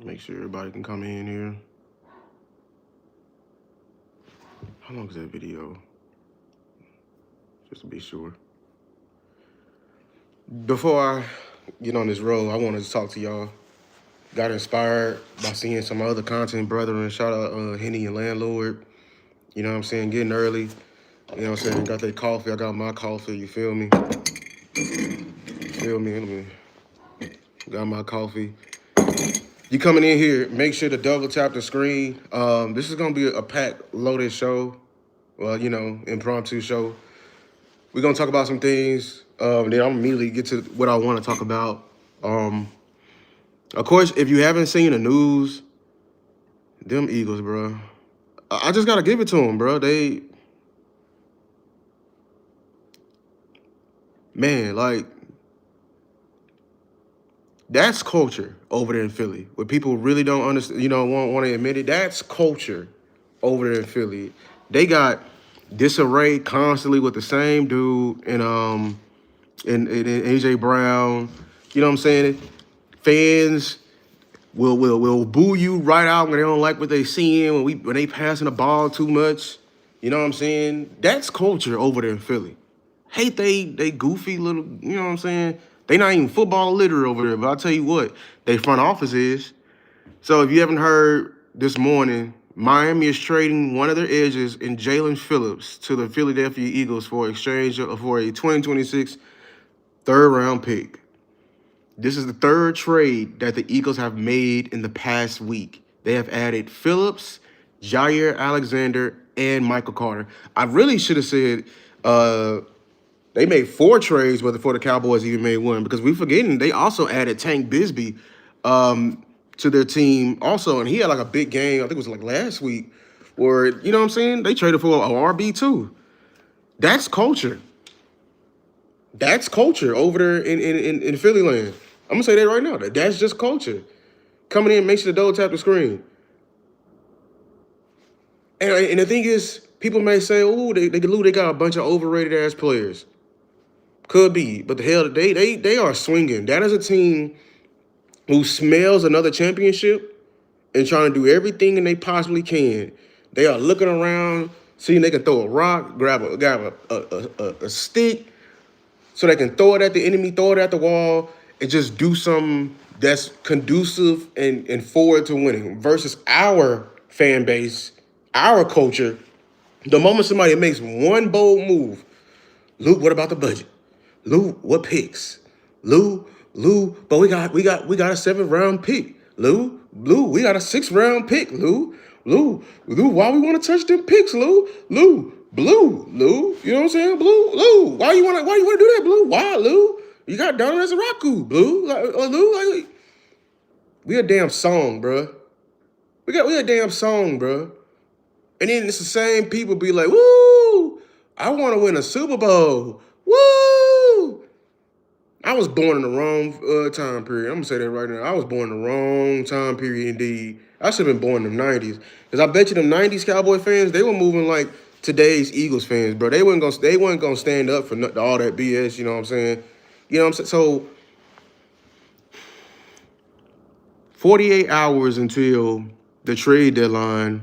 Make sure everybody can come in here. How long is that video? Just to be sure. Before I get on this road, I wanted to talk to y'all. Got inspired by seeing some other content brethren. Shout out Henny and Landlord. You know what I'm saying? Getting early. You know what I'm saying? Got that coffee. I got my coffee. You feel me? Feel me? Got my coffee. You coming in here, make sure to double tap the screen. This is going to be a packed, loaded show. Well, you know, impromptu show. We're going to talk about some things. Then I'm immediately get to what I want to talk about. Of course, if you haven't seen the news, them Eagles, bro. I just got to give it to them, bro. Man, like, that's culture over there in Philly. What people really don't understand, you know, want to admit it. That's culture over there in Philly. They got disarray constantly with the same dude and AJ Brown. You know what I'm saying? Fans will boo you right out when they don't like what they seeing, when they passing the ball too much. You know what I'm saying? That's culture over there in Philly. Hate they goofy little, you know what I'm saying? They not even football literate over there, but I'll tell you what, they front office is. So if you haven't heard this morning, Miami is trading one of their edges in Jalen Phillips to the Philadelphia Eagles for exchange for a 2026 third-round pick. This is the third trade that the Eagles have made in the past week. They have added Phillips, Jair Alexander, and Michael Carter. I really should have said they made 4 trades, but before the Cowboys even made one, because we forgetting they also added Tank Bisbee to their team also, and he had like a big game. I think it was like last week, where you know what I'm saying. They traded for an RB too. That's culture. That's culture over there in Philly land. I'm gonna say that right now. That's just culture. Coming in, make sure the double tap the screen. And the thing is, people may say, "Oh, they got a bunch of overrated ass players." Could be, but the hell, they are swinging. That is a team who smells another championship and trying to do everything and they possibly can. They are looking around, seeing they can throw a rock, grab a stick, so they can throw it at the enemy, throw it at the wall, and just do something that's conducive and forward to winning. Versus our fan base, our culture, the moment somebody makes one bold move, Luke, what about the budget? Lou, what picks? Lou, but we got a 7th-round pick. Lou, we got a 6th-round pick. Lou, why we want to touch them picks, Lou? Lou, you know what I'm saying? Lou, why you wanna do that, Blue? Why, Lou? You got Donald as a Raku, Blue. Lou, we a damn song, bro. We a damn song, bro. And then it's the same people be like, woo, I want to win a Super Bowl. Woo! I was born in the wrong time period. I'm going to say that right now. I was born in the wrong time period indeed. I should have been born in the 90s. Because I bet you them 90s Cowboy fans, they were moving like today's Eagles fans, bro. They weren't gonna stand up for all that BS, you know what I'm saying? You know what I'm saying? So 48 hours until the trade deadline,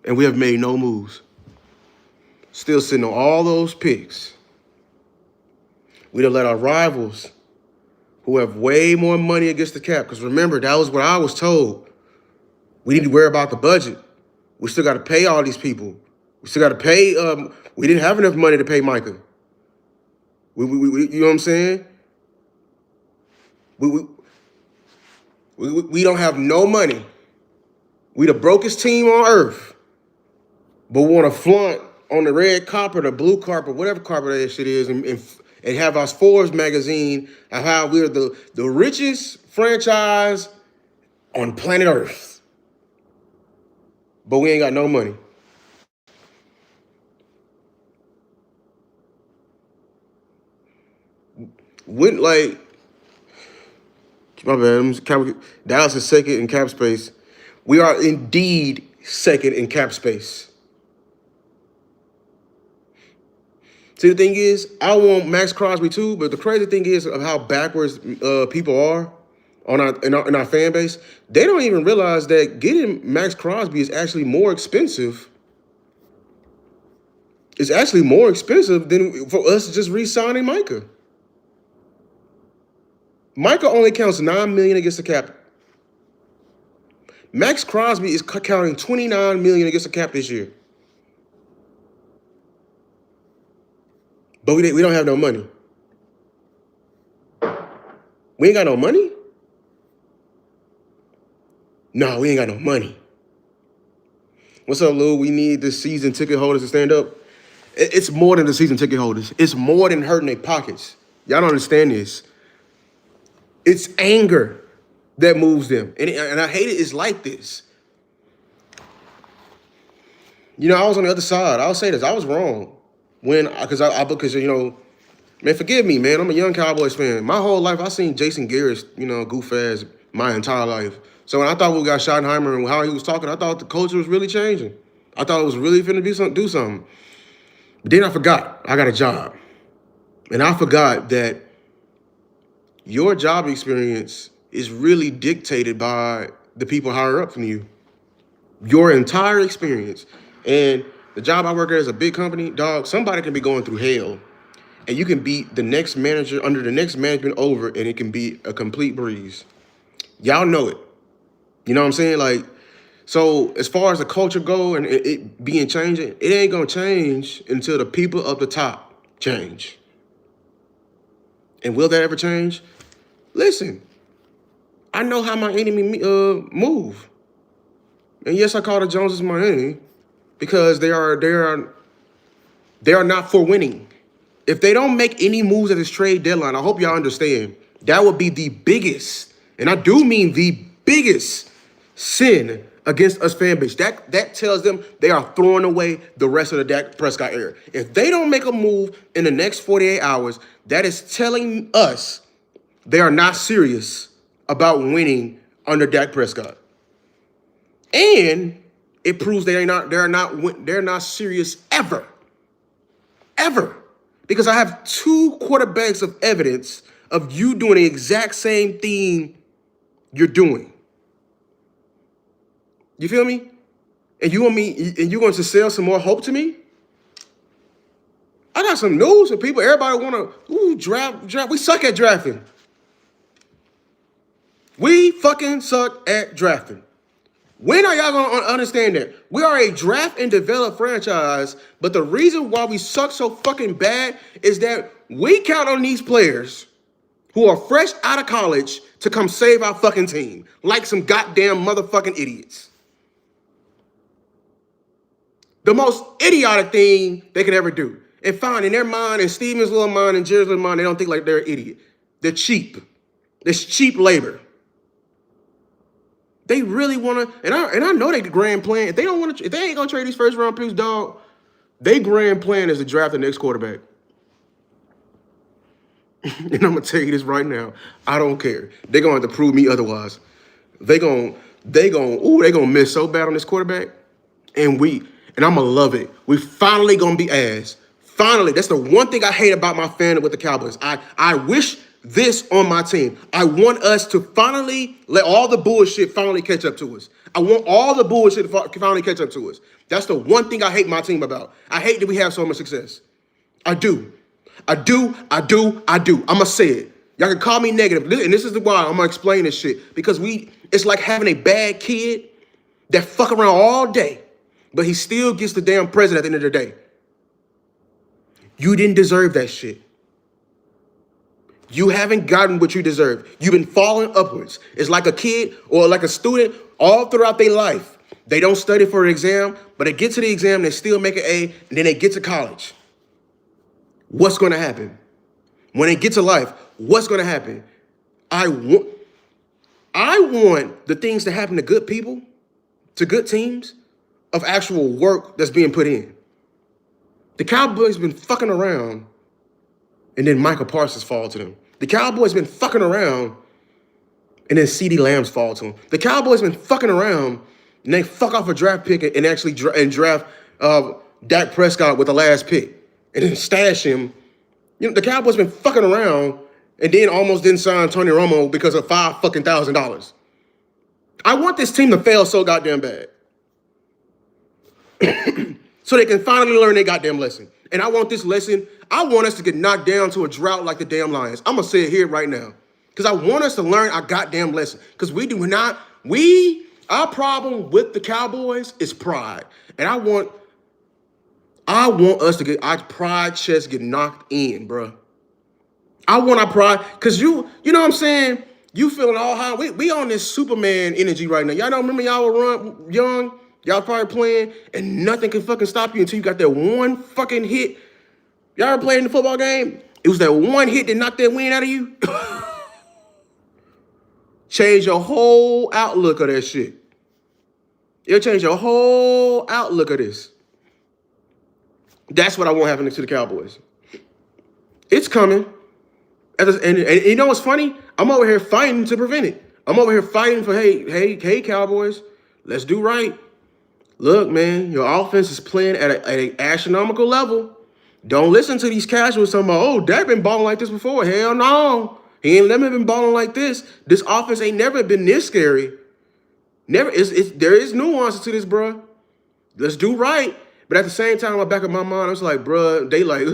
and we have made no moves. Still sitting on all those picks. We'd have let our rivals, who have way more money against the cap, because remember, that was what I was told. We need to worry about the budget. We still got to pay all these people. We still got to pay. We didn't have enough money to pay Micah. We you know what I'm saying? We don't have no money. We the brokest team on earth, but we want to flaunt on the red carpet or blue carpet, whatever carpet that shit is, and have our Forbes magazine of how we're the richest franchise on planet Earth. But we ain't got no money. Wouldn't like, my bad, Dallas is second in cap space. We are indeed second in cap space. See, the thing is, I want Max Crosby too, but the crazy thing is of how backwards people are in our fan base, they don't even realize that getting Max Crosby is actually more expensive. It's actually more expensive than for us just re-signing Micah. Micah only counts $9 million against the cap. Max Crosby is counting $29 million against the cap this year. But we don't have no money. We ain't got no money? No, we ain't got no money. What's up, Lou? We need the season ticket holders to stand up. It's more than the season ticket holders. It's more than hurting their pockets. Y'all don't understand this. It's anger that moves them. And I hate it. It's like this. You know, I was on the other side. I'll say this. I was wrong. Because you know, man, forgive me, man. I'm a young Cowboys fan. My whole life, I've seen Jason Garrett, you know, goof ass my entire life. So when I thought we got Schottenheimer and how he was talking, I thought the culture was really changing. I thought it was really finna do something. But then I forgot I got a job. And I forgot that your job experience is really dictated by the people higher up from you. Your entire experience. And the job I work at is a big company, dog. Somebody can be going through hell, and you can beat the next manager under the next management over, and it can be a complete breeze. Y'all know it. You know what I'm saying? Like, so as far as the culture go and it being changing, it ain't gonna change until the people up the top change. And will that ever change? Listen, I know how my enemy move. And yes, I call the Joneses my enemy because they are not for winning. If they don't make any moves at this trade deadline, I hope y'all understand, that would be the biggest, and I do mean the biggest sin against us fan base. That tells them they are throwing away the rest of the Dak Prescott era. If they don't make a move in the next 48 hours, that is telling us they are not serious about winning under Dak Prescott. And it proves they're not serious ever. Ever. Because I have 2 quarterbacks of evidence of you doing the exact same thing you're doing. You feel me? And you want to sell some more hope to me? I got some news for people. Everybody want to draft. We suck at drafting. We fucking suck at drafting. When are y'all going to understand that? We are a draft and develop franchise, but the reason why we suck so fucking bad is that we count on these players who are fresh out of college to come save our fucking team like some goddamn motherfucking idiots. The most idiotic thing they could ever do. And fine, in their mind, in Steven's little mind, and Jerry's little mind, they don't think like they're an idiot. They're cheap. It's cheap labor. They really want to, and I know they grand plan. If they don't want to, if they ain't gonna trade these first round picks, dog, they grand plan is to draft the next quarterback. And I'm gonna tell you this right now. I don't care. They're gonna have to prove me otherwise. They gonna miss so bad on this quarterback, and I'm gonna love it. We finally gonna be ass. Finally, that's the one thing I hate about my fandom with the Cowboys. I wish this on my team. I want us to finally let all the bullshit finally catch up to us. I want all the bullshit to finally catch up to us. That's the one thing I hate my team about. I hate that we have so much success. I do. I'm going to say it. Y'all can call me negative, and this is why I'm going to explain this shit. Because it's like having a bad kid that fuck around all day, but he still gets the damn present at the end of the day. You didn't deserve that shit. You haven't gotten what you deserve. You've been falling upwards. It's like a kid or like a student all throughout their life. They don't study for an exam, but they get to the exam, they still make an A, and then they get to college. What's going to happen? When they get to life, what's going to happen? I want the things to happen to good people, to good teams, of actual work that's being put in. The Cowboys been fucking around, and then Michael Parsons fall to them. The Cowboys been fucking around, and then CeeDee Lambs fall to them. The Cowboys been fucking around, and they fuck off a draft pick and actually draft Dak Prescott with the last pick, and then stash him. You know, the Cowboys been fucking around, and then almost didn't sign Tony Romo because of $5,000. I want this team to fail so goddamn bad. So they can finally learn their goddamn lesson. And I want this lesson, I want us to get knocked down to a drought like the damn Lions. I'm going to say it here right now. Because I want us to learn our goddamn lesson. Because our problem with the Cowboys is pride. And I want us to get our pride chest get knocked in, bro. I want our pride, because you know what I'm saying? You feeling all high. We on this Superman energy right now. Y'all don't remember y'all were young? Y'all probably playing, and nothing can fucking stop you until you got that one fucking hit. Y'all ever played in the football game? It was that one hit that knocked that wind out of you. Change your whole outlook of that shit. It'll change your whole outlook of this. That's what I want happening to the Cowboys. It's coming. And you know what's funny? I'm over here fighting to prevent it. I'm over here fighting for, hey, Cowboys, let's do right. Look, man, your offense is playing at an astronomical level. Don't listen to these casuals talking about, oh, Dak been balling like this before. Hell no. He ain't never been balling like this. This offense ain't never been this scary. There is nuances to this, bro. Let's do right. But at the same time, in the back of my mind, I was like, bro, they like,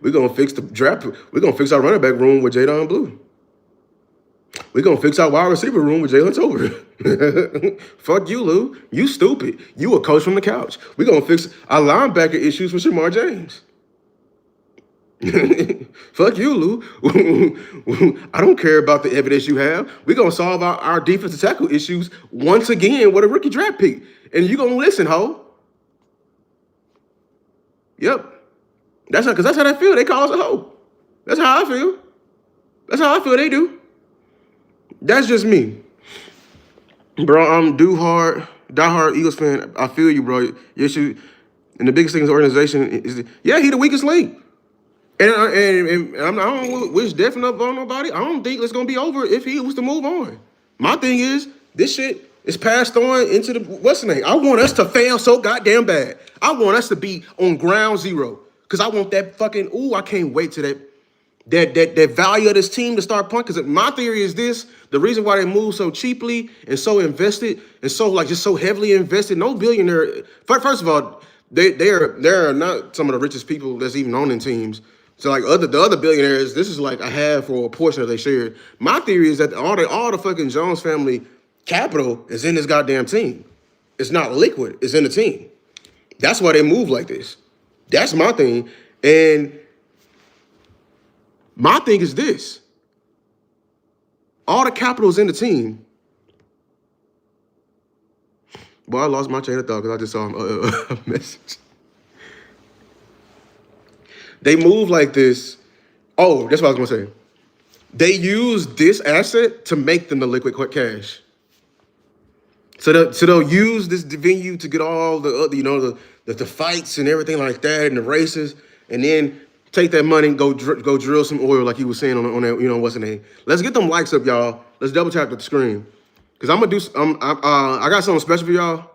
we're going to fix the draft. We're going to fix our running back room with Jadon Blue. We're going to fix our wide receiver room with Jalen Tolbert. Fuck you, Lou. You stupid. You a coach from the couch. We're going to fix our linebacker issues with Shamar James. Fuck you, Lou. I don't care about the evidence you have. We're going to solve our defensive tackle issues once again with a rookie draft pick. And you going to listen, ho. Yep. That's how they feel. They call us a hoe. That's how I feel. That's how I feel they do. That's just me. Bro, I'm diehard Eagles fan. I feel you, bro. Your issue, and the biggest thing in the organization is, he the weakest link. And I don't wish death on nobody. I don't think it's going to be over if he was to move on. My thing is, this shit is passed on into the, what's the name? I want us to fail so goddamn bad. I want us to be on ground zero. Because I want that fucking, I can't wait to that value of this team to start punking. Because my theory is this: the reason why they move so cheaply and so invested and so just so heavily invested. No billionaire. First of all, they are not some of the richest people that's even owning teams. So like the other billionaires, this is like a half or a portion of their share. My theory is that all the fucking Jones family capital is in this goddamn team. It's not liquid. It's in the team. That's why they move like this. That's my thing. And my thing is this. All the capital is in the team. Boy, I lost my chain of thought because I just saw a message. They move like this. Oh, that's what I was going to say. They use this asset to make them the liquid cash. So they'll use this venue to get all the other, the fights and everything like that and the races, and then take that money and go drill some oil like he was saying on that, what's the name? Let's get them likes up, y'all. Let's double tap the screen. Because I'm going to I got something special for y'all.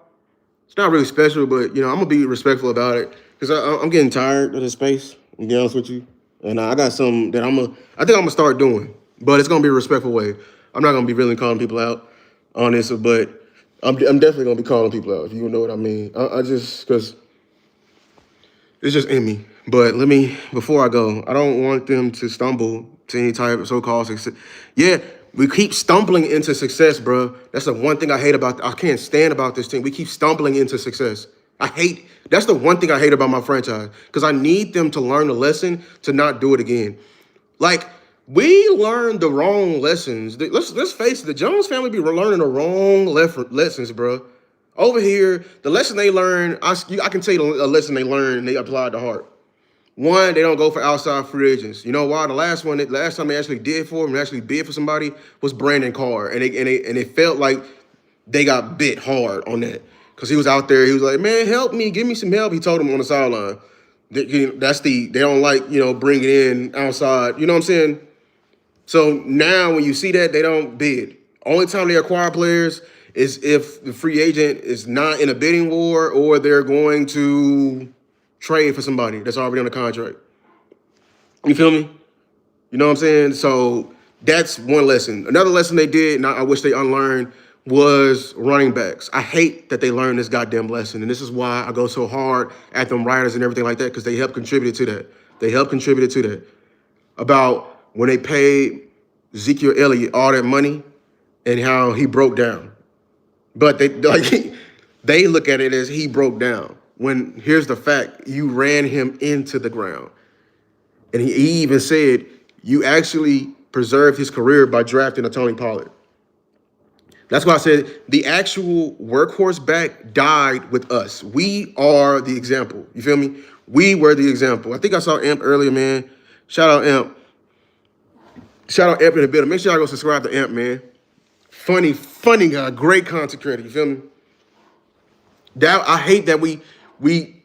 It's not really special, but, I'm going to be respectful about it. Because I'm getting tired of this space, to be honest with you. And I got something that I think I'm going to start doing. But it's going to be a respectful way. I'm not going to be really calling people out on this, but I'm definitely going to be calling people out, if you know what I mean. I just, because it's just in me. But before I go, I don't want them to stumble to any type of so-called success. Yeah, we keep stumbling into success, bro. That's the one thing I can't stand about this team. We keep stumbling into success. That's the one thing I hate about my franchise, because I need them to learn the lesson to not do it again. Like, we learned the wrong lessons. Let's face it, the Jones family be learning the wrong lessons, bro. Over here, the lesson they learned, I can tell you a lesson they learned and they applied to heart. One, they don't go for outside free agents. You know why? The last time they actually did for them, actually bid for somebody, was Brandon Carr. And it felt like they got bit hard on that. Because he was out there, he was like, man, help me, give me some help. He told them on the sideline. They don't like, bringing in outside, you know what I'm saying? So now when you see that, they don't bid. Only time they acquire players is if the free agent is not in a bidding war or they're going to trade for somebody that's already on the contract. You feel me? You know what I'm saying? So that's one lesson. Another lesson they did, and I wish they unlearned, was running backs. I hate that they learned this goddamn lesson, and this is why I go so hard at them writers and everything like that, because they helped contribute to that. They helped contribute to that. About when they paid Ezekiel Elliott all that money and how he broke down. But they look at it as he broke down. When here's the fact, you ran him into the ground. And he even said, you actually preserved his career by drafting a Tony Pollard. That's why I said the actual workhorse back died with us. We are the example. You feel me? We were the example. I think I saw Amp earlier, man. Shout out Amp. Shout out Amp in the building. Make sure y'all go subscribe to Amp, man. Funny guy. Great content creator. You feel me? I hate that we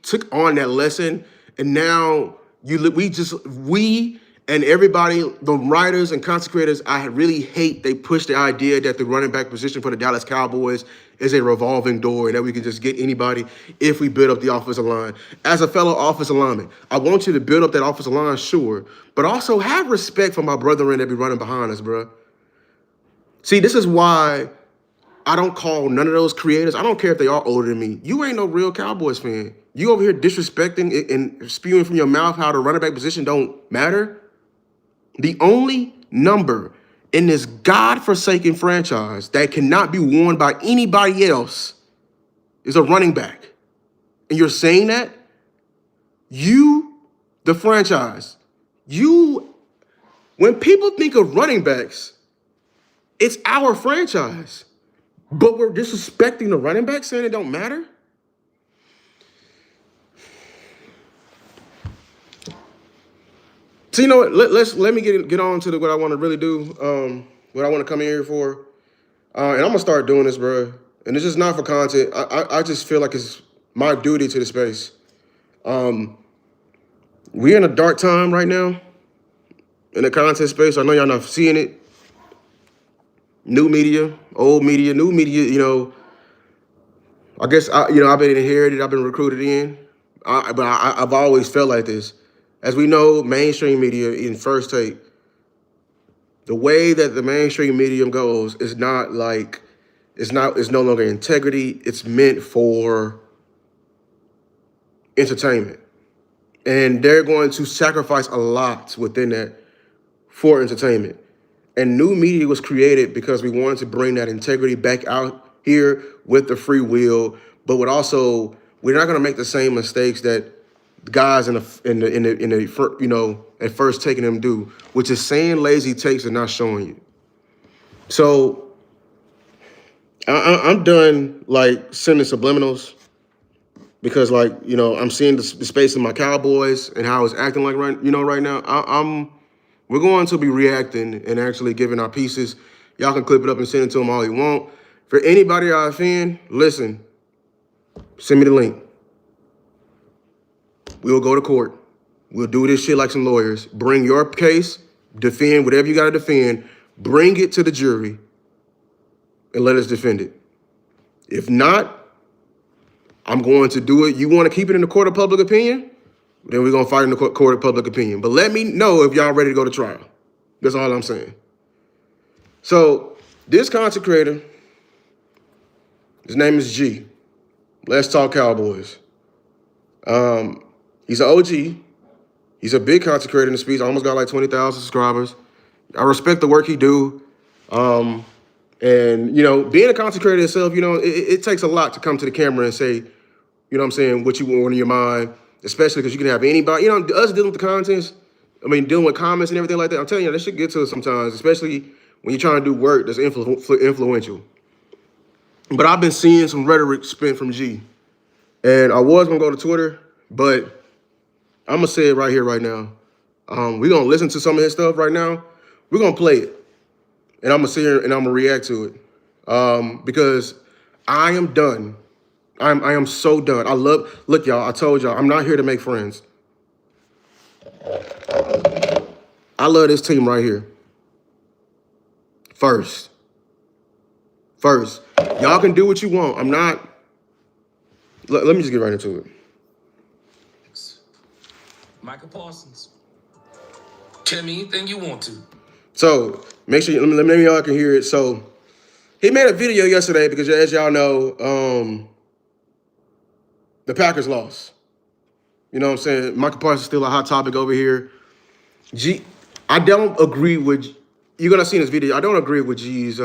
took on that lesson, and now we and everybody, the writers and content creators, I really hate they push the idea that the running back position for the Dallas Cowboys is a revolving door and that we can just get anybody if we build up the offensive line. As a fellow offensive lineman, I want you to build up that offensive line, sure, but also have respect for my brethren that be running behind us, bro. See, this is why I don't call none of those creators. I don't care if they are older than me. You ain't no real Cowboys fan. You over here disrespecting and spewing from your mouth how the running back position don't matter. The only number in this godforsaken franchise that cannot be worn by anybody else is a running back. And you're saying that? You, the franchise, when people think of running backs, it's our franchise. But we're disrespecting the running back, saying it don't matter? So you know what? Let me get on to what I want to really do. What I want to come in here for, and I'm gonna start doing this, bro. And this is not for content. I just feel like it's my duty to the space. We're in a dark time right now in the content space. I know y'all not seeing it. New media, old media, new media. You know, I guess I've been inherited. I've been recruited in. But I've always felt like this. As we know, mainstream media in First Take, the way that the mainstream medium goes is not like, it's no longer integrity. It's meant for entertainment. And they're going to sacrifice a lot within that for entertainment. And new media was created because we wanted to bring that integrity back out here with the free will, but we're not going to make the same mistakes that the guys at First Taking them do, which is saying lazy takes and not showing you. So I'm done like sending subliminals because I'm seeing the space in my Cowboys and how it's acting like right now. We're going to be reacting and actually giving our pieces. Y'all can clip it up and send it to them all you want. For anybody I offend, listen, send me the link. We'll go to court. We'll do this shit like some lawyers. Bring your case, defend whatever you got to defend, bring it to the jury, and let us defend it. If not, I'm going to do it. You want to keep it in the court of public opinion? Then we're going to fight in the court of public opinion. But let me know if y'all ready to go to trial. That's all I'm saying. So this content creator, his name is G. Let's Talk Cowboys. He's an OG. He's a big content creator in the space. Almost got like 20,000 subscribers. I respect the work he do. And, being a content creator itself, it takes a lot to come to the camera and say, what you want in your mind, especially because you can have anybody, us dealing with the contents, dealing with comments and everything like that. I'm telling you, that shit gets to us sometimes, especially when you're trying to do work that's influential. But I've been seeing some rhetoric spent from G. And I was going to go to Twitter, but I'm going to say it right here, right now. We're going to listen to some of his stuff right now. We're going to play it. And I'm going to sit here and I'm going to react to it. Because I am done. I am so done. Look, y'all, I told y'all, I'm not here to make friends. I love this team right here. First. Y'all can do what you want. I'm not. Let me just get right into it. Micah Parsons. Tell me anything you want to. So make sure let me y'all can hear it. So he made a video yesterday because, as y'all know, the Packers lost. You know what I'm saying? Michael Parsons is still a hot topic over here. I don't agree with. You're gonna see in this video. I don't agree with G's.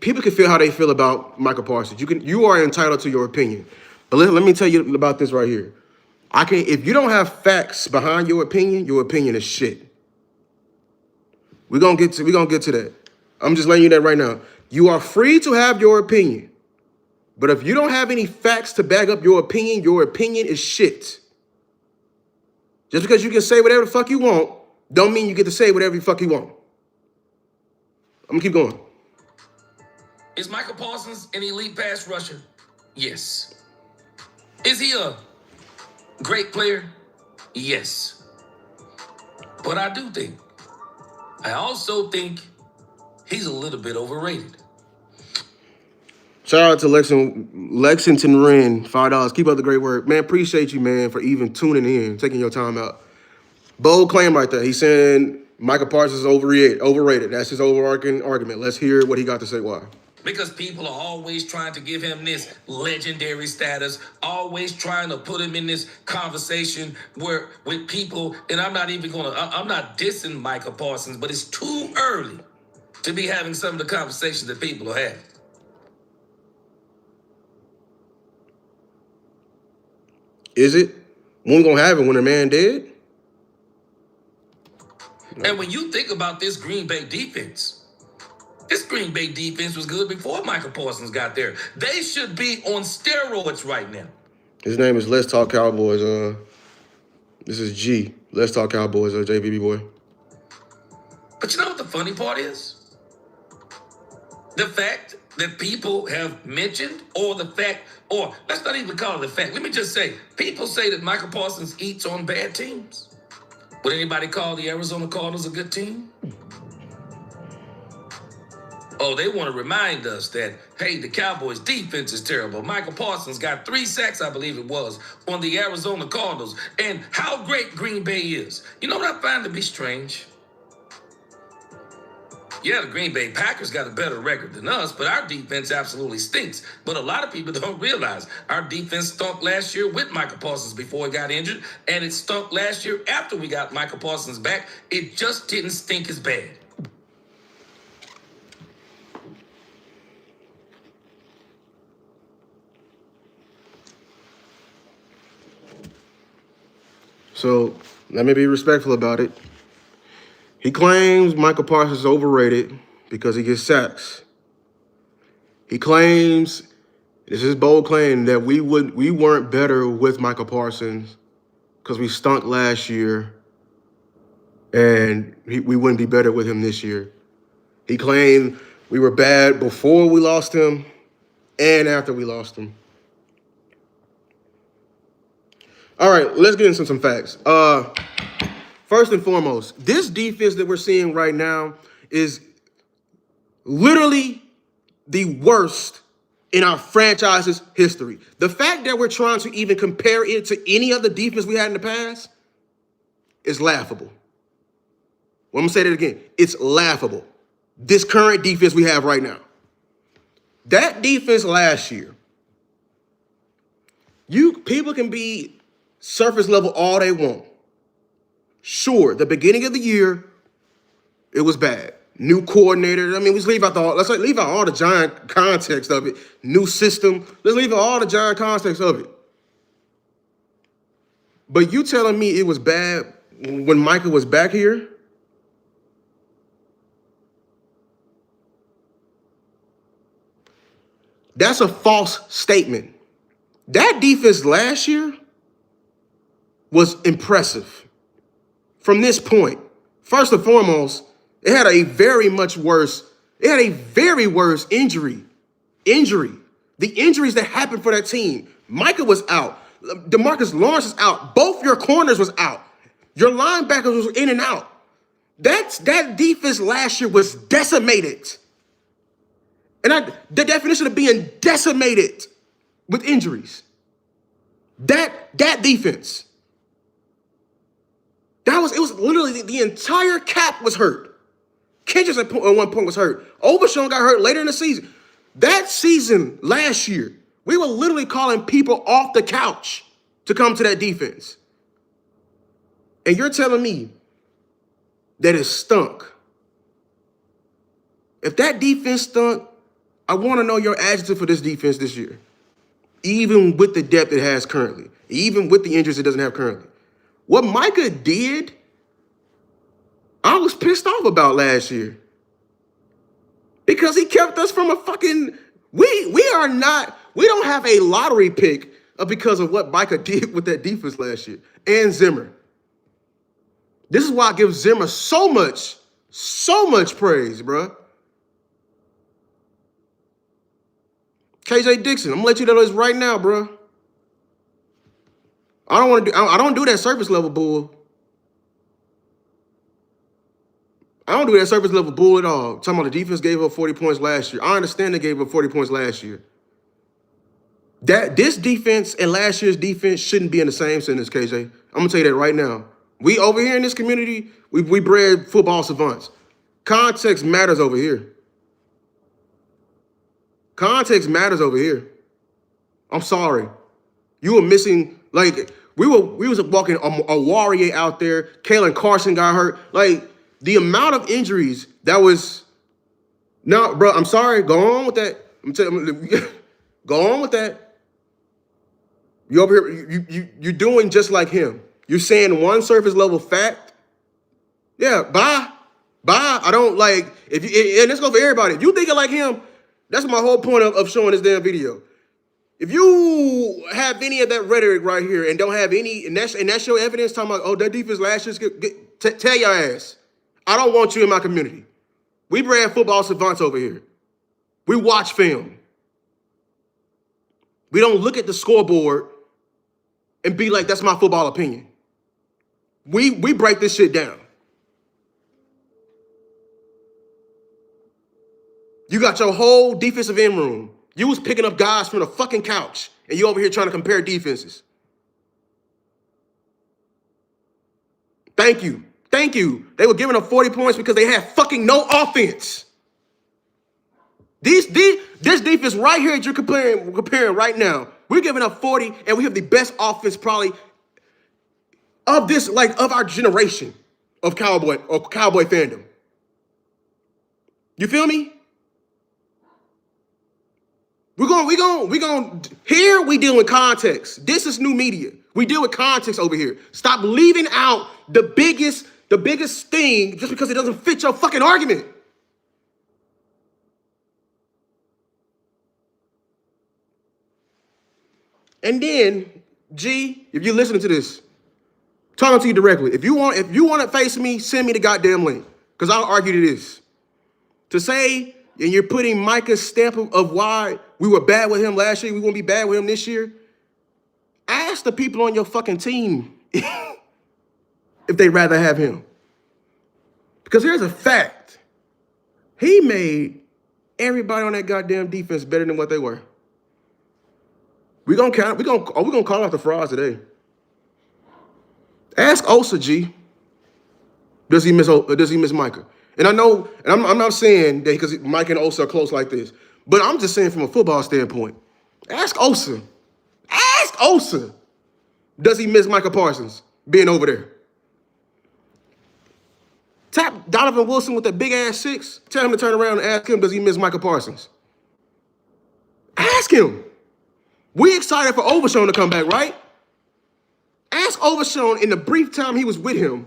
People can feel how they feel about Michael Parsons. You are entitled to your opinion, but let me tell you about this right here. If you don't have facts behind your opinion is shit. We're gonna get to that. I'm just letting you know right now. You are free to have your opinion, but if you don't have any facts to back up your opinion is shit. Just because you can say whatever the fuck you want, don't mean you get to say whatever the fuck you want. I'm gonna keep going. Is Michael Parsons an elite pass rusher? Yes. Is he a great player? Yes. But I also think he's a little bit overrated. Shout out to Lexington Wren, $5. Keep up the great work. Man, appreciate you, man, for even tuning in, taking your time out. Bold claim right there. He's saying Michael Parsons is overrated. That's his overarching argument. Let's hear what he got to say why. Because people are always trying to give him this legendary status, always trying to put him in this conversation with people, and I'm not dissing Michael Parsons, but it's too early to be having some of the conversations that people are having. Is it? When we gonna have it when a man dead? No. And when you think about this Green Bay defense was good before Michael Parsons got there. They should be on steroids right now. His name is Let's Talk Cowboys. This is G. Let's Talk Cowboys, JBB boy. But you know what the funny part is? The fact that people have mentioned, or let's not even call it a fact. Let me just say, people say that Michael Parsons eats on bad teams. Would anybody call the Arizona Cardinals a good team? Oh, they want to remind us that, hey, the Cowboys' defense is terrible. Michael Parsons got 3 sacks, I believe it was, on the Arizona Cardinals. And how great Green Bay is. You know what I find to be strange? Yeah, the Green Bay Packers got a better record than us, but our defense absolutely stinks. But a lot of people don't realize our defense stunk last year with Michael Parsons before he got injured, and it stunk last year after we got Michael Parsons back. It just didn't stink as bad. So let me be respectful about it. He claims Michael Parsons is overrated because he gets sacks. He claims, this is bold claim, that we weren't better with Michael Parsons because we stunk last year and we wouldn't be better with him this year. He claimed we were bad before we lost him and after we lost him. All right, let's get into some facts. First and foremost, this defense that we're seeing right now is literally the worst in our franchise's history. The fact that we're trying to even compare it to any other defense we had in the past is laughable. Well, I'm going to say that again. It's laughable. This current defense we have right now. That defense last year, people can be surface level all they want. Sure, the beginning of the year, it was bad. New coordinator. I mean, let's leave out all the giant context of it. New system. Let's leave out all the giant context of it. But you telling me it was bad when Michael was back here? That's a false statement. That defense last year was impressive. From this point, first and foremost, it had a very worse injury. The injuries that happened for that team. Micah was out. DeMarcus Lawrence is out. Both your corners was out. Your linebackers was in and out. That defense last year was decimated. And the definition of being decimated with injuries. That defense. It was literally the entire cap was hurt. Kendricks at one point was hurt. Overshown got hurt later in the season. That season last year, we were literally calling people off the couch to come to that defense. And you're telling me that it stunk. If that defense stunk, I want to know your adjective for this defense this year. Even with the depth it has currently, even with the injuries it doesn't have currently. What Micah did, I was pissed off about last year. Because he kept us from a fucking, we don't have a lottery pick because of what Micah did with that defense last year. And Zimmer. This is why I give Zimmer so much praise, bro. KJ Dixon, I'm gonna let you know this right now, bro. I don't do that surface level bull. I don't do that surface level bull at all. Talking about the defense gave up 40 points last year. I understand they gave up 40 points last year. This defense and last year's defense shouldn't be in the same sentence, KJ. I'm gonna tell you that right now. We over here in this community, we bred football savants. Context matters over here. Context matters over here. I'm sorry. You were missing, like, we was walking a Warrior out there. Kalen Carson got hurt. Like, the amount of injuries that was, no, bro, I'm sorry. Go on with that. Go on with that. You over here, you're doing just like him. You're saying one surface level fact. Yeah, bye. I don't like, if you, and let's go for everybody. If you thinking like him, that's my whole point of showing this damn video. If you have any of that rhetoric right here and don't have any, and that's your evidence talking about, oh, that defense last year, tell your ass. I don't want you in my community. We bred football savants over here. We watch film. We don't look at the scoreboard and be like, that's my football opinion. We break this shit down. You got your whole defensive end room. You was picking up guys from the fucking couch, and you over here trying to compare defenses. Thank you. They were giving up 40 points because they had fucking no offense. This defense right here that you're comparing right now, we're giving up 40, and we have the best offense probably of this, like, of our generation of Cowboy fandom. You feel me? We're going, here we deal with context. This is new media. We deal with context over here. Stop leaving out the biggest thing just because it doesn't fit your fucking argument. And then, G, if you're listening to this, talking to you directly, if you want to face me, send me the goddamn link. Because I'll argue to this. To say, and you're putting Micah's stamp of why we were bad with him last year, we won't be bad with him this year. Ask the people on your fucking team if they'd rather have him. Because here's a fact. He made everybody on that goddamn defense better than what they were. We're gonna call out the frauds today. Ask Osa, G. Does he miss Micah? And I know, and I'm not saying that because Mike and Osa are close like this, but I'm just saying from a football standpoint. Ask Osa. Ask Osa. Does he miss Micah Parsons being over there? Tap Donovan Wilson with that big ass 6. Tell him to turn around and ask him, does he miss Micah Parsons? Ask him. We excited for Overshown to come back, right? Ask Overshown in the brief time he was with him,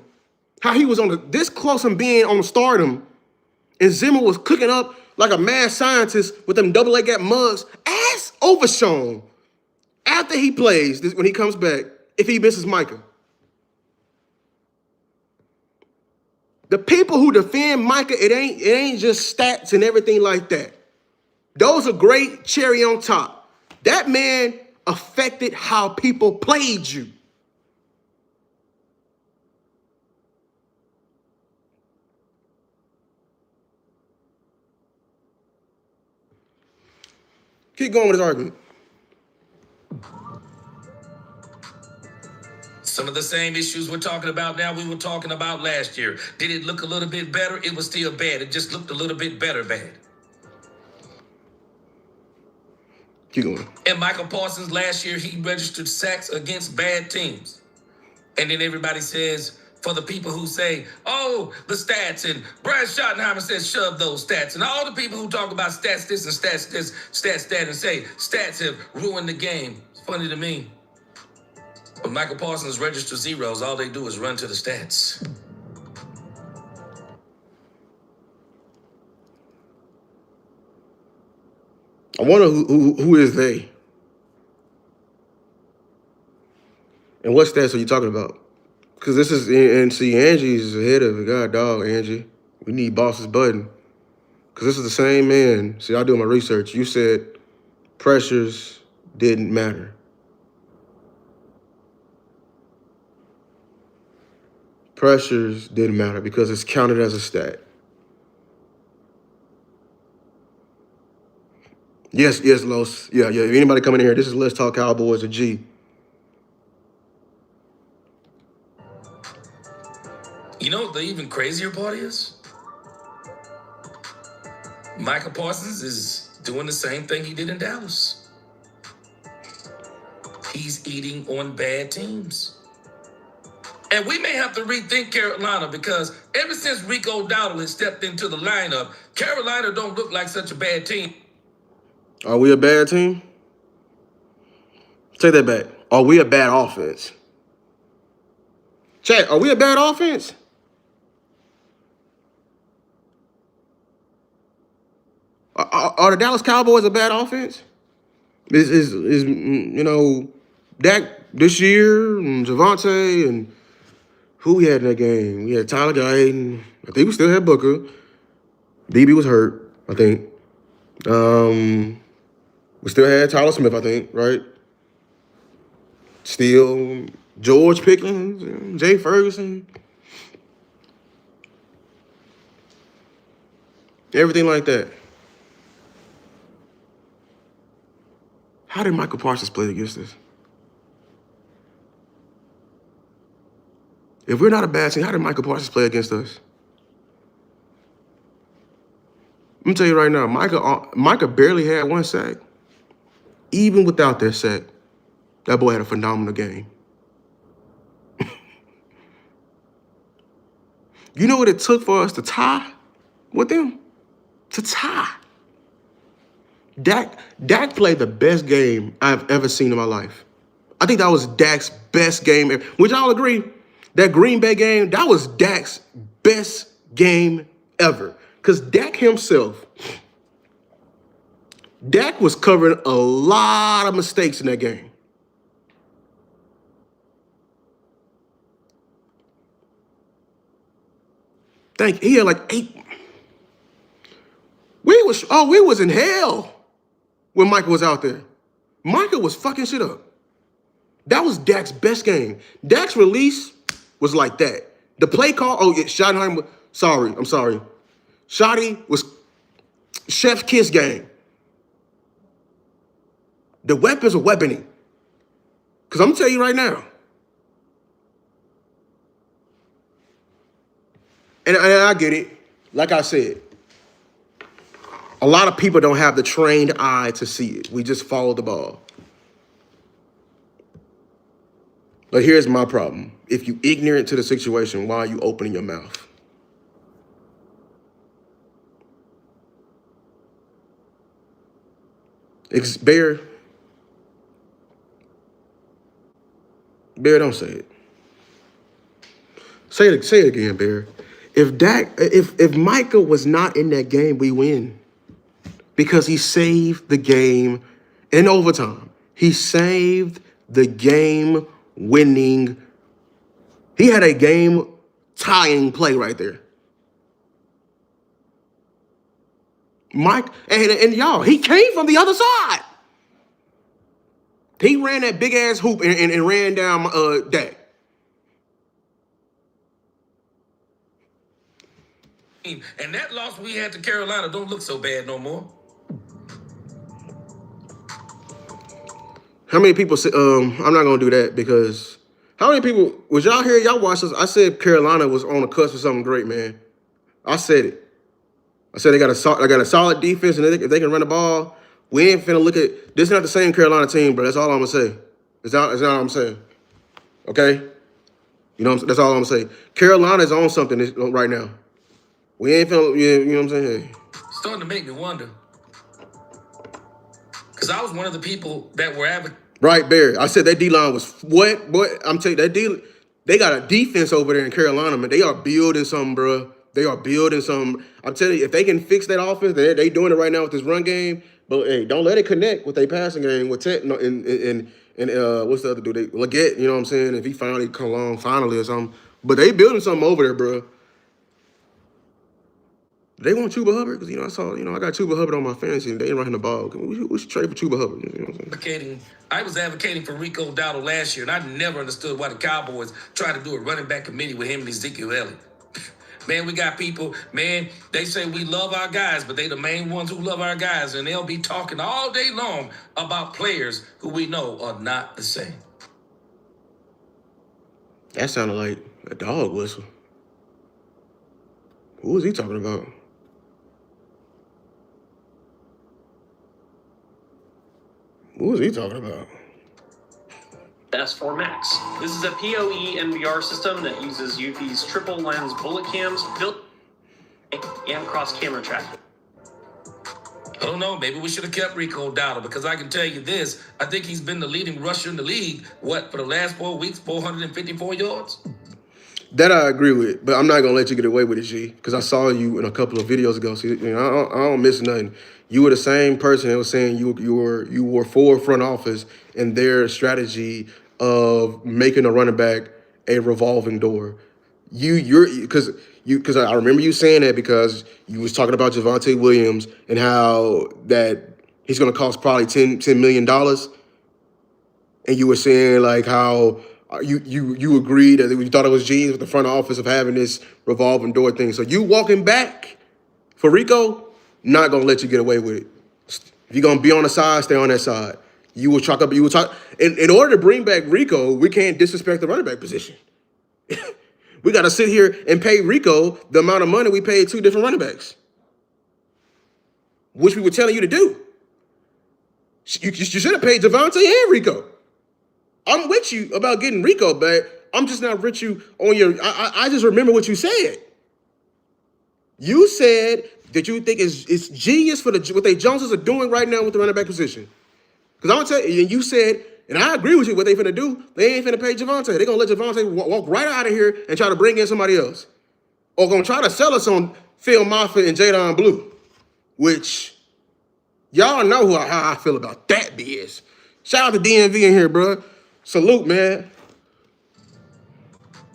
how he was this close and being on stardom, and Zimmer was cooking up like a mad scientist with them double A gap mugs. Ask Overshown after he plays, when he comes back, if he misses Micah. The people who defend Micah, it ain't just stats and everything like that. Those are great cherry on top. That man affected how people played you. Keep going with this argument. Some of the same issues we're talking about now, we were talking about last year. Did it look a little bit better? It was still bad. It just looked a little bit better bad. Keep going. And Michael Parsons last year, he registered sacks against bad teams. And then everybody says, for the people who say, oh, the stats, and Brian Schottenheimer says, shove those stats. And all the people who talk about stats this and stats this, stats that, and say stats have ruined the game. It's funny to me. When Michael Parsons registers zeros, all they do is run to the stats. I wonder who is they? And what stats are you talking about? Because this is, and see, Angie's ahead of it. God dog, Angie. We need boss's button. Because this is the same man. See, I do my research. You said pressures didn't matter. Pressures didn't matter because it's counted as a stat. Yes, Los. Yeah. If anybody coming in here, this is Let's Talk Cowboys or G. You know what the even crazier part is? Michael Parsons is doing the same thing he did in Dallas. He's eating on bad teams. And we may have to rethink Carolina because ever since Rico Dowdle has stepped into the lineup, Carolina don't look like such a bad team. Are we a bad team? Take that back. Are we a bad offense? Chat, are we a bad offense? Are the Dallas Cowboys a bad offense? Is you know, Dak this year and Javonte and who we had in that game? We had Tyler Guyton. I think we still had Booker. BB was hurt, I think. We still had Tyler Smith, I think, right? Still George Pickens, Jay Ferguson. Everything like that. How did Michael Parsons play against us? If we're not a bad team, how did Michael Parsons play against us? Let me tell you right now, Micah barely had one sack. Even without that sack, that boy had a phenomenal game. You know what it took for us to tie with them? To tie. Dak played the best game I've ever seen in my life. I think that was Dak's best game ever. Would y'all agree? That Green Bay game, that was Dak's best game ever. Because Dak was covering a lot of mistakes in that game. He had like 8. We was in hell when Michael was out there. Michael was fucking shit up. That was Dak's best game. Dak's release was like that. The play call, oh yeah, Schottenheimer, I'm sorry. Shotty was chef's kiss game. The weapons are weaponing. Because I'm going to tell you right now. And I get it. Like I said, a lot of people don't have the trained eye to see it. We just follow the ball. But here's my problem. If you ignorant to the situation, why are you opening your mouth? Bear, don't say it. Say it again, Bear. If Micah was not in that game, we win. Because he saved the game in overtime. He saved the game winning. He had a game tying play right there. Mike, and y'all, he came from the other side. He ran that big ass hoop and ran down Dak. And that loss we had to Carolina don't look so bad no more. How many people say, I'm not going to do that because How many people was y'all here? Y'all watched this? I said Carolina was on the cusp of something great, man. I said it. I said they got a solid defense, and if they can run the ball, we ain't finna look at this. Is not the same Carolina team, bro. That's all I'm gonna say. It's not what I'm saying. Okay, you know that's all I'm gonna say. Carolina's on something right now. We ain't finna, you know what I'm saying? Hey. Starting to make me wonder. Because I was one of the people that were advocating. Right, Barry. I said that D-line was what? Boy, I'm telling you, that D, they got a defense over there in Carolina, man. They are building something, bro. They are building something. I'm telling you, if they can fix that offense, they doing it right now with this run game. But hey, don't let it connect with their passing game with Ted and what's the other dude? Leggett, you know what I'm saying? If he finally come along, finally or something. But they building something over there, bro. They want Chuba Hubbard because I got Chuba Hubbard on my fantasy and they ain't running the ball. We should trade for Chuba Hubbard. You know what I'm saying? I was advocating for Rico Dowdle last year, and I never understood why the Cowboys tried to do a running back committee with him and Ezekiel Elliott. Man, we got people, man, they say we love our guys, but they the main ones who love our guys, and they'll be talking all day long about players who we know are not the same. That sounded like a dog whistle. Who was he talking about? What was he talking about? S4 Max. This is a PoE NVR system that uses Eufy's triple lens bullet cams built and cross camera tracking. I don't know. Maybe we should have kept Rico Dowdle because I can tell you this. I think he's been the leading rusher in the league, for the last 4 weeks, 454 yards? That I agree with, but I'm not going to let you get away with it, G, because I saw you in a couple of videos ago. So, I don't miss nothing. You were the same person that was saying you were for front office and their strategy of making a running back a revolving door. Because I remember you saying that because you was talking about Javonte Williams and how that he's going to cost probably $10 million, and you were saying like how you agreed that you thought it was genius with the front office of having this revolving door thing. So you walking back for Rico, not gonna let you get away with it. If you're gonna be on the side, stay on that side. You will talk. In order to bring back Rico, we can't disrespect the running back position. We got to sit here and pay Rico the amount of money we paid 2 different running backs, which we were telling you to do. You should have paid Javonte and Rico. I'm with you about getting Rico back. I'm just not with you on your. I just remember what you said. You said that you think it's genius for what they Joneses are doing right now with the running back position. Because I'm gonna tell you, and you said, and I agree with you. What they finna do? They ain't finna pay Javonte. They gonna let Javonte walk right out of here and try to bring in somebody else, or gonna try to sell us on Phil Moffitt and Jadon Blue, which y'all know how I feel about that BS. Shout out to DMV in here, bro. Salute, man.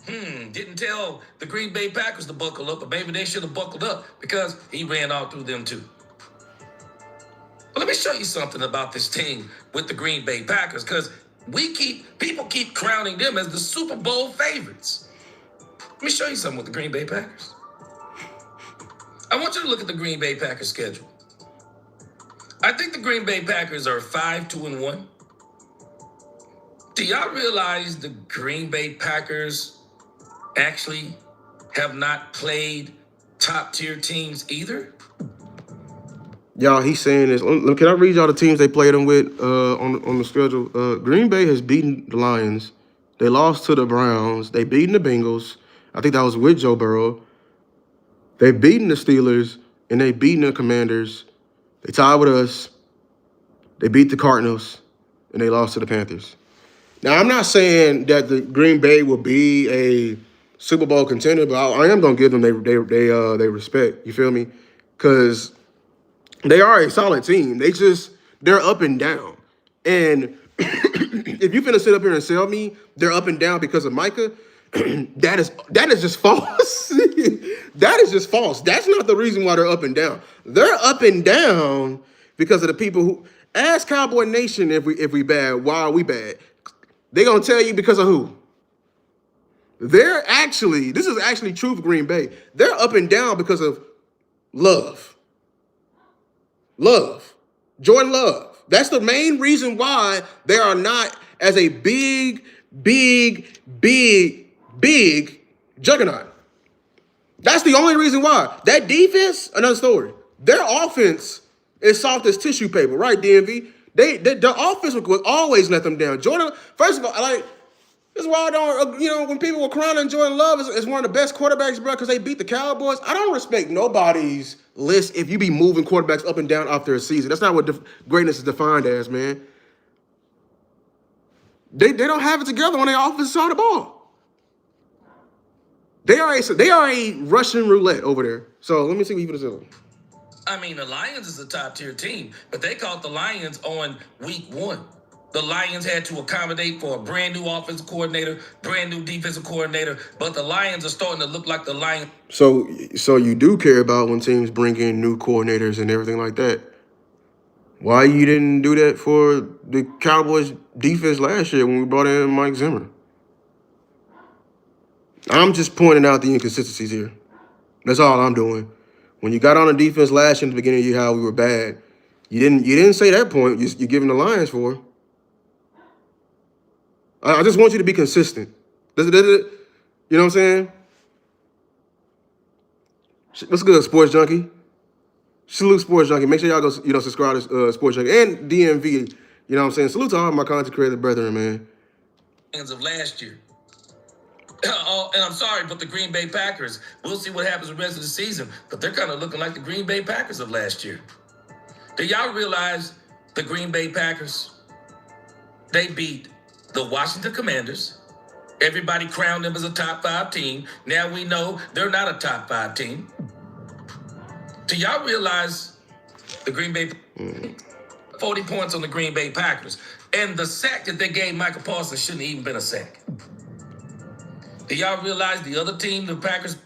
Didn't tell the Green Bay Packers to buckle up, but maybe they should have buckled up because he ran all through them too. But let me show you something about this team with the Green Bay Packers, because people keep crowning them as the Super Bowl favorites. Let me show you something with the Green Bay Packers. I want you to look at the Green Bay Packers schedule. I think the Green Bay Packers are 5-2-1. Do y'all realize the Green Bay Packers actually have not played top-tier teams either? Y'all, he's saying this. Can I read y'all the teams they played them with on the schedule? Green Bay has beaten the Lions. They lost to the Browns. They beaten the Bengals. I think that was with Joe Burrow. They've beaten the Steelers, and they beaten the Commanders. They tied with us. They beat the Cardinals, and they lost to the Panthers. Now, I'm not saying that the Green Bay will be a Super Bowl contender, but I am gonna give them they respect. You feel me? Because they are a solid team. They're up and down. And if you finna sit up here and sell me, they're up and down because of Micah. that is just false. That is just false. That's not the reason why they're up and down. They're up and down because of the people who ask Cowboy Nation if we bad. Why are we bad? They're gonna tell you because of who? This is actually true for Green Bay. They're up and down because of Love. Jordan Love. That's the main reason why they are not as a big big, big, big juggernaut. That's the only reason why. That defense, another story. Their offense is soft as tissue paper, right, DMV? The offense would always let them down. Jordan, first of all, like, this is why I don't, when people were crying on Jordan Love is one of the best quarterbacks, bro, because they beat the Cowboys. I don't respect nobody's list if you be moving quarterbacks up and down after a season. That's not what greatness is defined as, man. They don't have it together on their offensive side of the ball. They are a Russian roulette over there. So let me see what you put this on. I mean, the Lions is a top-tier team, but they caught the Lions on week 1. The Lions had to accommodate for a brand new offensive coordinator, brand new defensive coordinator, but the Lions are starting to look like the Lions. So you do care about when teams bring in new coordinators and everything like that. Why you didn't do that for the Cowboys defense last year when we brought in Mike Zimmer? I'm just pointing out the inconsistencies here. That's all I'm doing. When you got on the defense last year in the beginning of the year how we were bad, you didn't say that point. You're giving the Lions for. I just want you to be consistent. You know what I'm saying? What's good, Sports Junkie? Salute Sports Junkie. Make sure y'all go, subscribe to Sports Junkie and DMV. You know what I'm saying? Salute to all my content creator brethren, man. Of last year. And I'm sorry, but the Green Bay Packers, we'll see what happens the rest of the season, but they're kind of looking like the Green Bay Packers of last year. Do y'all realize the Green Bay Packers, they beat the Washington Commanders. Everybody crowned them as a top 5 team. Now we know they're not a top 5 team. Do y'all realize the Green Bay 40 points on the Green Bay Packers? And the sack that they gave Michael Parsons shouldn't have even been a sack. Do y'all realize the other team, the Packers?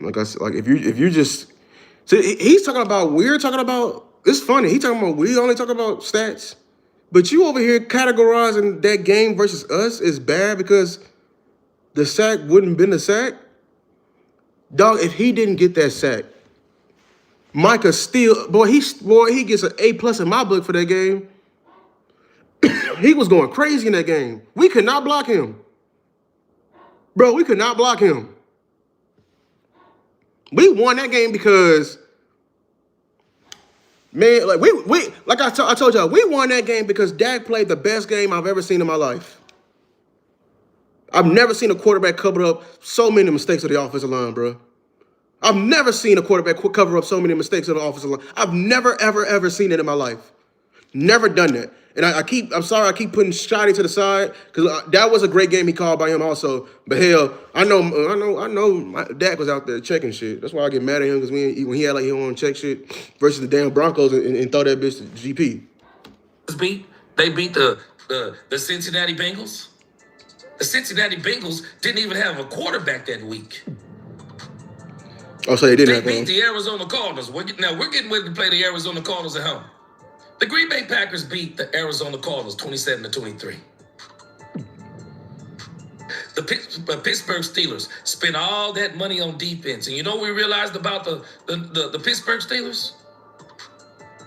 Like I said, like if you just see, he's talking about we're talking about. It's funny. He's talking about we only talk about stats, but you over here categorizing that game versus us is bad because the sack wouldn't have been a sack. Dog, if he didn't get that sack, Micah still he gets an A+ in my book for that game. He was going crazy in that game. We could not block him. Bro, we could not block him. We won that game because, man, like we like I told y'all, we won that game because Dak played the best game I've ever seen in my life. I've never seen a quarterback cover up so many mistakes of the offensive line, bro. I've never seen a quarterback cover up so many mistakes of the offensive line. I've never, ever, ever seen it in my life. Never done that. And I'm sorry, I keep putting Scotty to the side because that was a great game he called by him also. But hell, I know Dak was out there checking shit. That's why I get mad at him because when he had like he don't want to check shit versus the damn Broncos and throw that bitch to GP. They beat the Cincinnati Bengals. The Cincinnati Bengals didn't even have a quarterback that week. Oh, so they didn't. They beat the Arizona Cardinals. We're getting ready to play the Arizona Cardinals at home. The Green Bay Packers beat the Arizona Cardinals 27-23. The Pittsburgh Steelers spent all that money on defense. And you know what we realized about the Pittsburgh Steelers?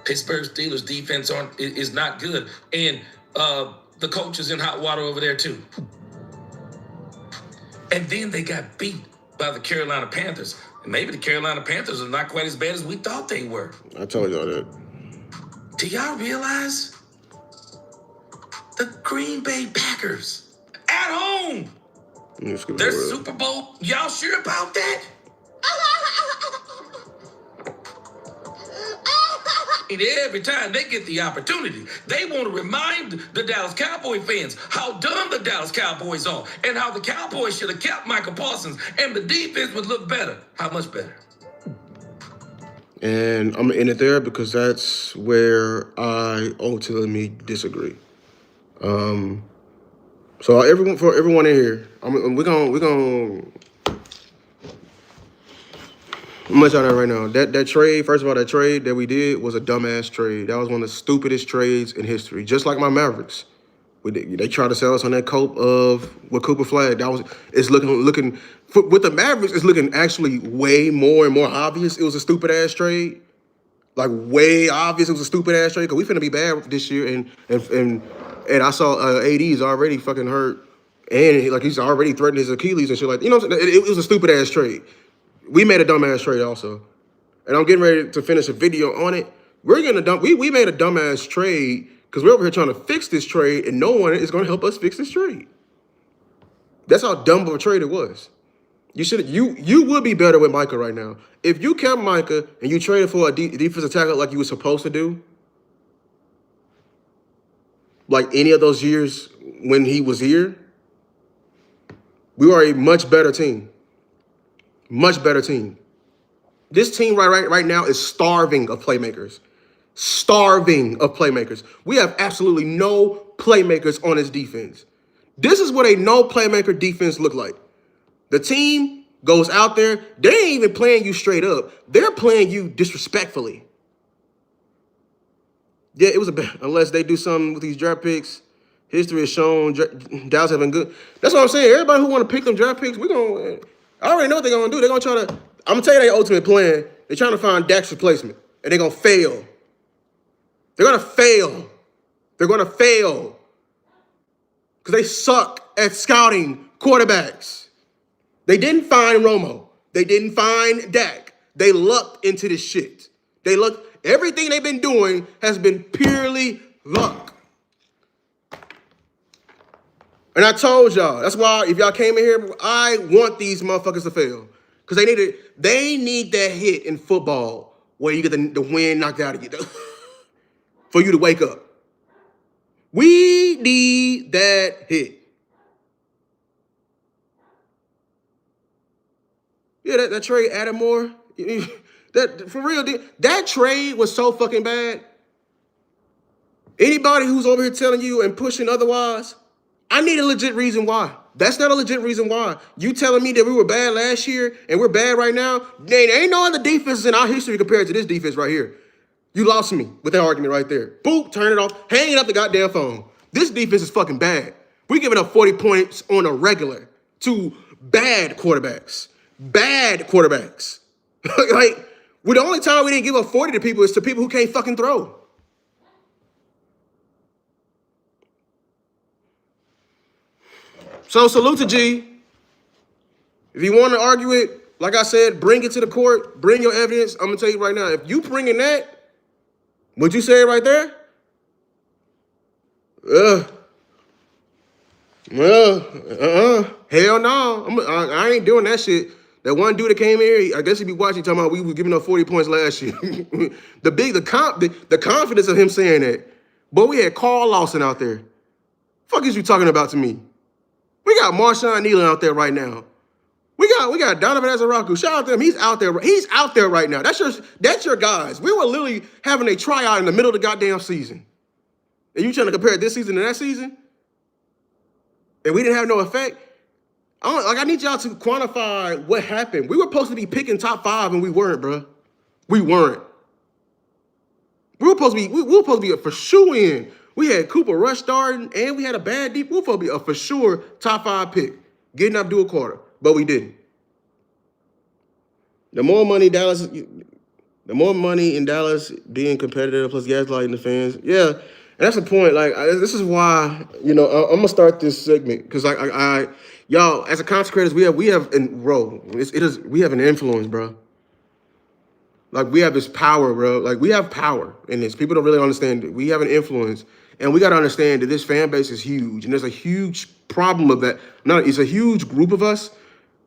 Pittsburgh Steelers defense is not good. And the coach is in hot water over there too. And then they got beat by the Carolina Panthers. And maybe the Carolina Panthers are not quite as bad as we thought they were. I told y'all that. Do y'all realize the Green Bay Packers at home? They're Super Bowl. Y'all sure about that? And every time they get the opportunity, they want to remind the Dallas Cowboy fans how dumb the Dallas Cowboys are and how the Cowboys should have kept Michael Parsons and the defense would look better. How much better? And I'm in it there because that's where I ultimately disagree. So for everyone in here, we're gonna I'm gonna tell you that right now. That trade, first of all, that trade that we did was a dumbass trade. That was one of the stupidest trades in history. Just like my Mavericks, they tried to sell us on that cope with Cooper Flag. It's looking with the Mavericks. It's looking actually way more and more obvious. It was a stupid ass trade, like way obvious. It was a stupid ass trade because we finna be bad this year. And I saw AD's already fucking hurt And like he's already threatened his Achilles and shit like, you know, it was a stupid ass trade. We made a dumbass trade also. And I'm getting ready to finish a video on it. We're gonna we made a dumbass trade because we're over here trying to fix this trade and no one is gonna help us fix this trade. That's how dumb of a trade it was. You would be better with Micah right now. If you kept Micah and you traded for a defensive tackle like you were supposed to do, like any of those years when he was here, we are a much better team. Much better team. This team right now is starving of playmakers. Starving of playmakers. We have absolutely no playmakers on this defense. This is what a no playmaker defense look like. The team goes out there, they ain't even playing you straight up. They're playing you disrespectfully. Yeah, it was unless they do something with these draft picks. History has shown Dallas having good. That's what I'm saying. Everybody who want to pick them draft picks, I already know what they're gonna do. They're gonna try to. I'm gonna tell you their ultimate plan. They're trying to find Dak's replacement, and they're gonna fail. They're gonna fail. They're gonna fail because they suck at scouting quarterbacks. They didn't find Romo. They didn't find Dak. They lucked into this shit. Everything they've been doing has been purely luck. And I told y'all, that's why if y'all came in here, I want these motherfuckers to fail. Because they need that hit in football where you get the wind knocked out of you for you to wake up. We need that hit. Yeah, that trade, Adam Moore, that for real, that trade was so fucking bad. Anybody who's over here telling you and pushing otherwise, I need a legit reason why. That's not a legit reason why. You telling me that we were bad last year and we're bad right now? There ain't no other defenses in our history compared to this defense right here. You lost me with that argument right there. Boop, turn it off, hanging up the goddamn phone. This defense is fucking bad. We giving up 40 points on a regular to bad quarterbacks. Bad quarterbacks. Like, the only time we didn't give up 40 to people is to people who can't fucking throw. So salute to G. If you want to argue it, like I said, bring it to the court. Bring your evidence. I'm going to tell you right now, if you bringing that, what you say right there? Hell no. I ain't doing that shit. That one dude that came here, I guess he'd be watching talking about we was giving up 40 points last year. the confidence of him saying that. But we had Carl Lawson out there. Fuck is you talking about to me? We got Marshawn Nealon out there right now. We got Donovan Azaraku. Shout out to him. He's out there. He's out there right now. That's your guys. We were literally having a tryout in the middle of the goddamn season. And you trying to compare this season to that season? And we didn't have no effect? I need y'all to quantify what happened. We were supposed to be picking top 5 and we weren't, bro. We weren't. We were supposed to be a for sure in. We had Cooper Rush starting and we had a bad deep. We were supposed to be a for sure top 5 pick. Getting Abdul Carter, but we didn't. The more money in Dallas being competitive plus gaslighting the fans. Yeah, and that's the point. Like, this is why, I'm gonna start this segment because y'all, as a content creators, we have we have an influence, bro. Like, we have this power, bro. Like, we have power in this. People don't really understand it. We have an influence, and we got to understand that this fan base is huge, and there's a huge problem of that. No, it's a huge group of us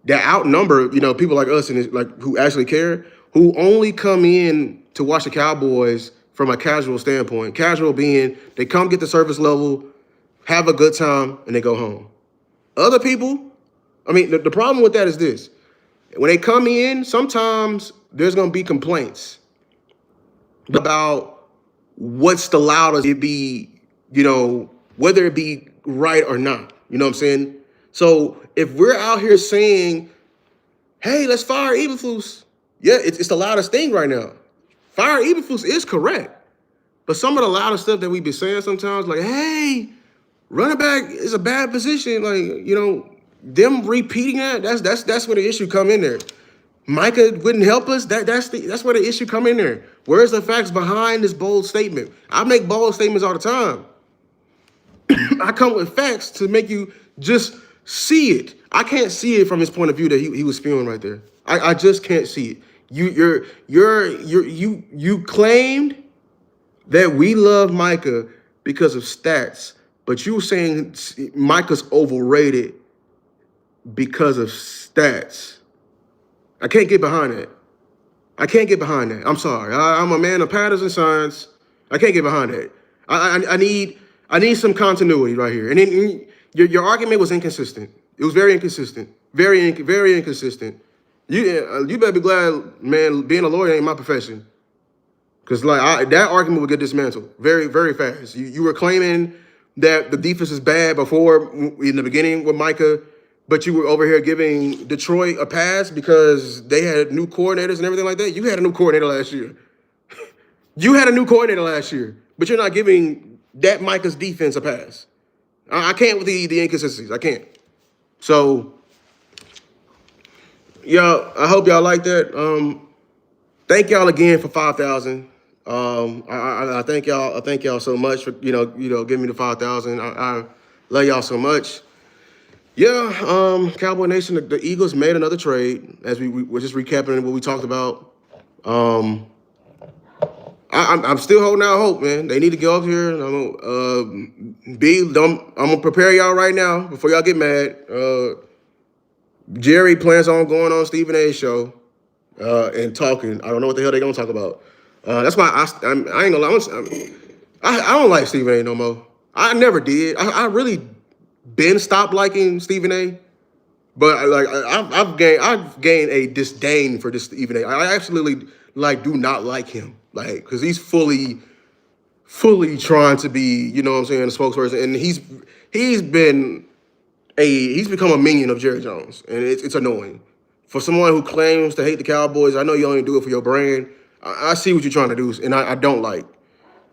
that outnumber, people like us and who actually care, who only come in to watch the Cowboys from a casual standpoint. Casual being they come get the service level, have a good time, and they go home. Other people, the problem with that is this. When they come in, sometimes there's going to be complaints about what's the loudest it be, whether it be right or not. You know what I'm saying? So if we're out here saying, hey, let's fire Eberflus. Yeah, it's the loudest thing right now. Fire Eberflus is correct. But some of the loudest stuff that we be saying sometimes, like, hey, running back is a bad position. Like, them repeating that's where the issue come in there. Micah wouldn't help us. That's where the issue come in there. Where's the facts behind this bold statement? I make bold statements all the time. I come with facts to make you just see it. I can't see it from his point of view that he was spewing right there. I just can't see it. You claimed that we love Micah because of stats, but you were saying Micah's overrated because of stats. I can't get behind that. I can't get behind that. I'm sorry. I'm a man of patterns and signs. I can't get behind that. I need some continuity right here. And then your argument was inconsistent. It was very inconsistent. Very inconsistent. You better be glad, man. Being a lawyer ain't my profession. Because that argument would get dismantled very fast. You were claiming that the defense is bad before in the beginning with Micah, but you were over here giving Detroit a pass because they had new coordinators and everything like that. You had a new coordinator last year. You had a new coordinator last year, but you're not giving that Micah's defense a pass. I can't with the inconsistencies. I can't. So, y'all, I hope y'all like that. Thank y'all again for 5,000. I thank y'all. I thank y'all so much for giving me the 5,000. I love y'all so much. Yeah, Cowboy Nation. The Eagles made another trade. As we were just recapping what we talked about. I'm still holding out hope, man. They need to go up here. And I'm gonna prepare y'all right now before y'all get mad. Jerry plans on going on Stephen A's show and talking. I don't know what the hell they're gonna talk about. That's why I ain't gonna lie. I don't like Stephen A no more. I never did. I really been stopped liking Stephen A. But I've gained a disdain for this Stephen A. I absolutely do not like him, because he's fully trying to be, you know what I'm saying, a spokesperson, and he's become a minion of Jerry Jones, and it's annoying. For someone who claims to hate the Cowboys, I know you only do it for your brand. I see what you're trying to do, and I don't like.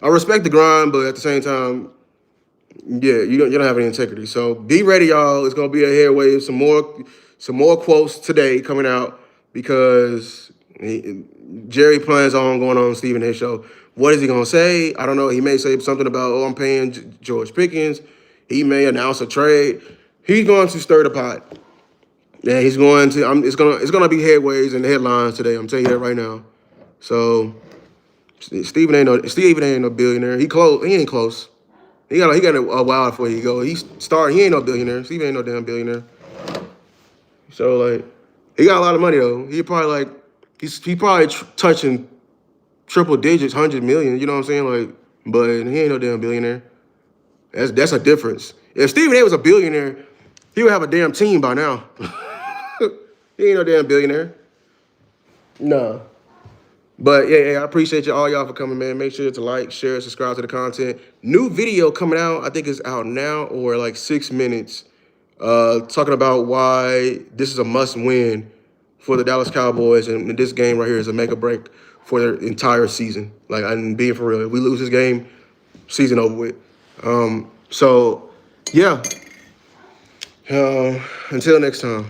I respect the grind, but at the same time, yeah, you don't have any integrity. So be ready, y'all. It's gonna be a hair wave. Some more quotes today coming out because Jerry plans on going on Stephen A. show. What is he gonna say? I don't know. He may say something about, I'm paying George Pickens. He may announce a trade. He's going to stir the pot. Yeah, he's going to. It's gonna be headways and headlines today. I'm telling you that right now. So Stephen ain't no billionaire. He ain't close. He got a while before he go. He ain't no billionaire. Steve ain't no damn billionaire. So he got a lot of money though. He probably touching triple digits, 100 million. You know what I'm saying? But he ain't no damn billionaire. That's a difference. If Stephen A was a billionaire, he would have a damn team by now. He ain't no damn billionaire. No. But yeah, I appreciate all y'all for coming, man. Make sure to like, share, subscribe to the content. New video coming out. I think it's out now or 6 minutes. Talking about why this is a must-win for the Dallas Cowboys, and this game right here is a make or break for their entire season. I'm being for real. If we lose this game, season over with. So yeah. Until next time.